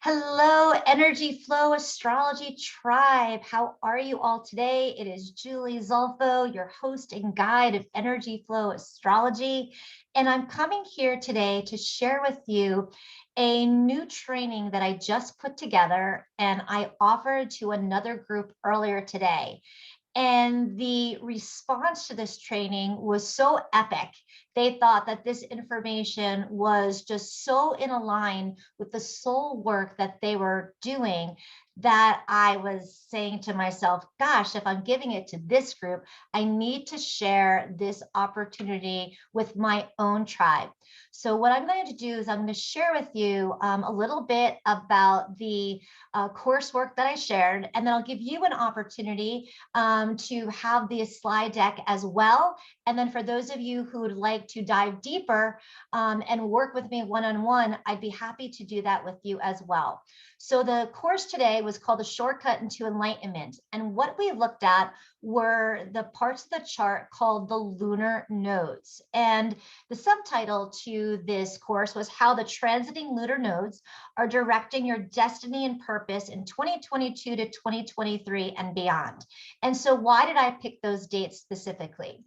Hello, Energy Flow Astrology Tribe. How are you all today? It is Julie Zolfo, your host and guide of Energy Flow Astrology. And I'm coming here today to share with you a new training that I just put together and I offered to another group earlier today. And the response to this training was so epic. They thought that this information was just so in line with the soul work that they were doing that I was saying to myself, gosh, if I'm giving it to this group, I need to share this opportunity with my own tribe. So what I'm going to do is I'm going to share with you a little bit about the coursework that I shared, and then I'll give you an opportunity to have the slide deck as well. And then for those of you who would like to dive deeper and work with me one-on-one, I'd be happy to do that with you as well. So the course today was called The Shortcut into Enlightenment. And what we looked at were the parts of the chart called the Lunar Nodes. And the subtitle to this course was How the Transiting Lunar Nodes are Directing Your Destiny and Purpose in 2022 to 2023 and beyond. And so why did I pick those dates specifically?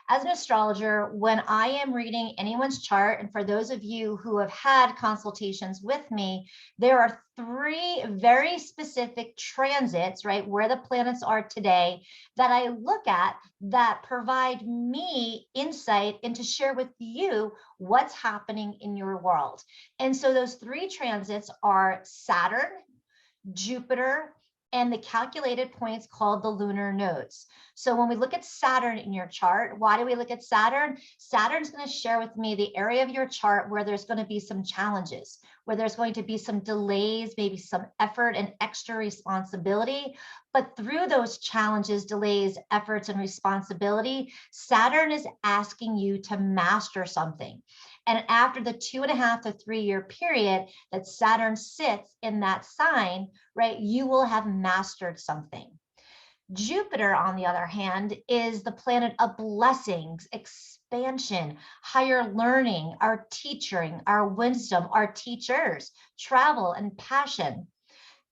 As an astrologer, when I am reading anyone's chart, and for those of you who have had consultations with me, there are three very specific transits, right, where the planets are today that I look at that provide me insight and to share with you what's happening in your world. And so those three transits are Saturn, Jupiter, and the calculated points called the lunar nodes. So when we look at Saturn in your chart, why do we look at Saturn? Saturn's going to share with me the area of your chart where there's going to be some challenges, where there's going to be some delays, maybe some effort and extra responsibility. But through those challenges, delays, efforts, and responsibility, Saturn is asking you to master something. And after the 2.5 to 3 year period that Saturn sits in that sign, right, you will have mastered something. Jupiter, on the other hand, is the planet of blessings, expansion, higher learning, our teaching, our wisdom, our teachers, travel, and passion.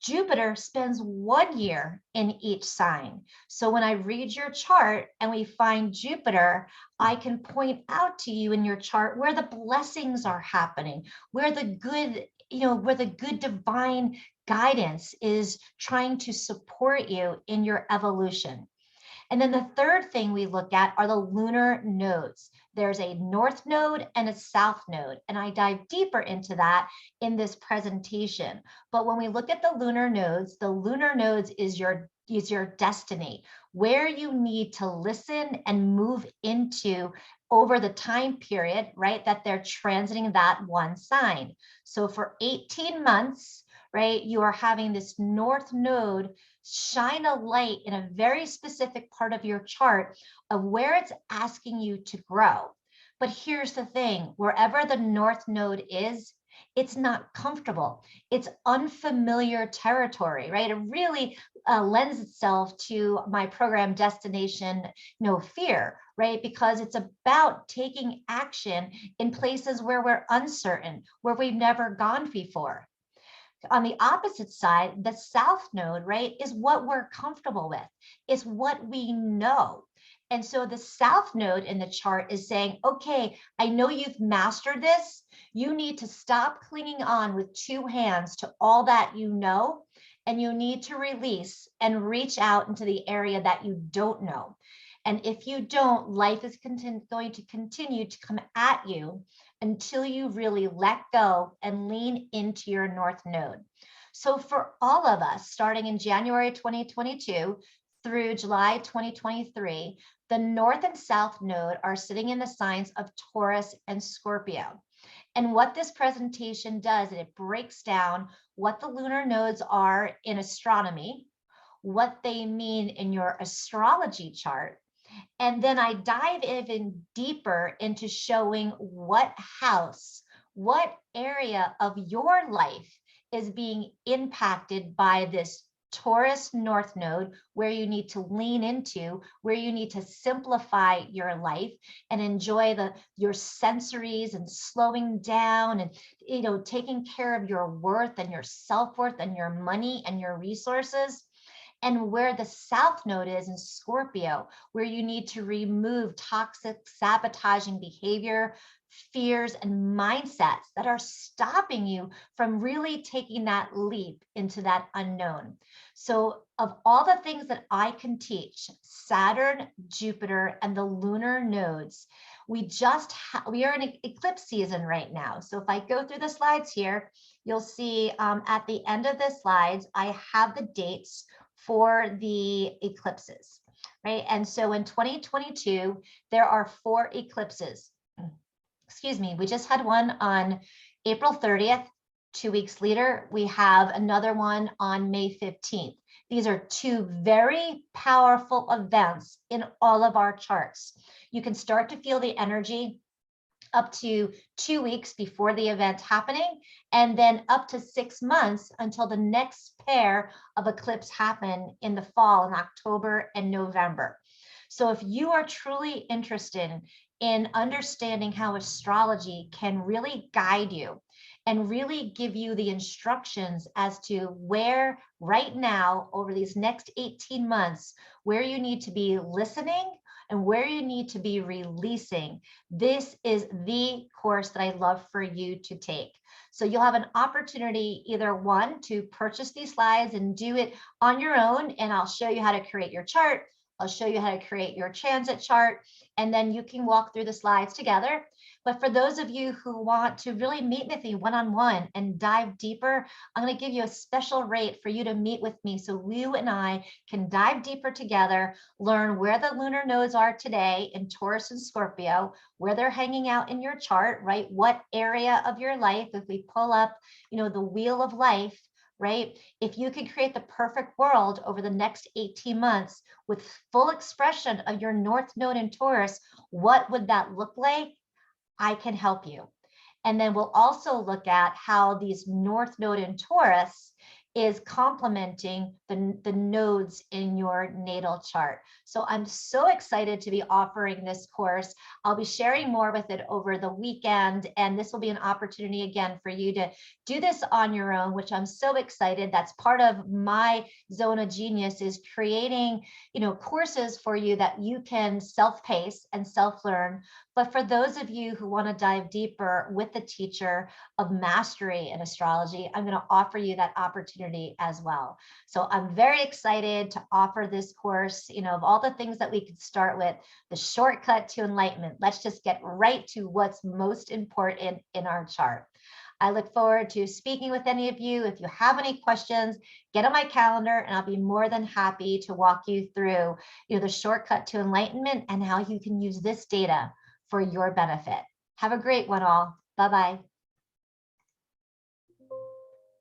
Jupiter spends 1 year in each sign. So when I read your chart and we find Jupiter, I can point out to you in your chart where the blessings are happening, where the good, where the good divine guidance is trying to support you in your evolution. And then the third thing we look at are the lunar nodes. There's a north node and a south node, and I dive deeper into that in this presentation. But when we look at the lunar nodes is your destiny, where you need to listen and move into over the time period, right, that they're transiting that one sign. So for 18 months, right, you are having this north node shine a light in a very specific part of your chart of where it's asking you to grow. But here's the thing, wherever the north node is, it's not comfortable. It's unfamiliar territory, right? It really lends itself to my program Destination No Fear, right? Because it's about taking action in places where we're uncertain, where we've never gone before. On the opposite side, the south node, right, is what we're comfortable with. It's what we know. And so the south node in the chart is saying, okay, I know you've mastered this. You need to stop clinging on with two hands to all that you know, and you need to release and reach out into the area that you don't know. And if you don't, life is going to continue to come at you until you really let go and lean into your north node. So for all of us, starting in January 2022 through July 2023, the north and south node are sitting in the signs of Taurus and Scorpio. And what this presentation does, it breaks down what the lunar nodes are in astronomy, what they mean in your astrology chart, and then I dive even deeper into showing what house, what area of your life is being impacted by this Taurus North Node, where you need to lean into, where you need to simplify your life and enjoy your sensories and slowing down and taking care of your worth and your self-worth and your money and your resources. And where the South Node is in Scorpio, where you need to remove toxic, sabotaging behavior, fears, and mindsets that are stopping you from really taking that leap into that unknown. So, of all the things that I can teach, Saturn, Jupiter, and the lunar nodes, we are in eclipse season right now. So, if I go through the slides here, you'll see at the end of the slides, I have the dates for the eclipses, right? And so in 2022, there are 4 eclipses. Excuse me, we just had one on April 30th. 2 weeks later, we have another one on May 15th. These are 2 very powerful events in all of our charts. You can start to feel the energy up to 2 weeks before the event happening, and then up to 6 months until the next pair of eclipse happen in the fall in October and November. So if you are truly interested in understanding how astrology can really guide you and really give you the instructions as to where right now over these next 18 months, where you need to be listening and where you need to be releasing, this is the course that I love for you to take. So you'll have an opportunity, either one, to purchase these slides and do it on your own, and I'll show you how to create your chart. I'll show you how to create your transit chart, and then you can walk through the slides together. But for those of you who want to really meet with me one-on-one and dive deeper, I'm going to give you a special rate for you to meet with me so you and I can dive deeper together, learn where the lunar nodes are today in Taurus and Scorpio, where they're hanging out in your chart, right? What area of your life, if we pull up, the wheel of life, right? If you can create the perfect world over the next 18 months with full expression of your North Node in Taurus, what would that look like? I can help you. And then we'll also look at how these North Node in Taurus is complementing the nodes in your natal chart. So I'm so excited to be offering this course. I'll be sharing more with it over the weekend, and this will be an opportunity again for you to do this on your own, which I'm so excited. That's part of my zone of genius, is creating, courses for you that you can self-pace and self-learn. But for those of you who want to dive deeper with the teacher of mastery in astrology, I'm going to offer you that opportunity as well. So I'm very excited to offer this course. Of all the things that we could start with, the shortcut to enlightenment, let's just get right to what's most important in our chart. I look forward to speaking with any of you. If you have any questions, get on my calendar and I'll be more than happy to walk you through, the shortcut to enlightenment and how you can use this data for your benefit. Have a great one all. Bye-bye.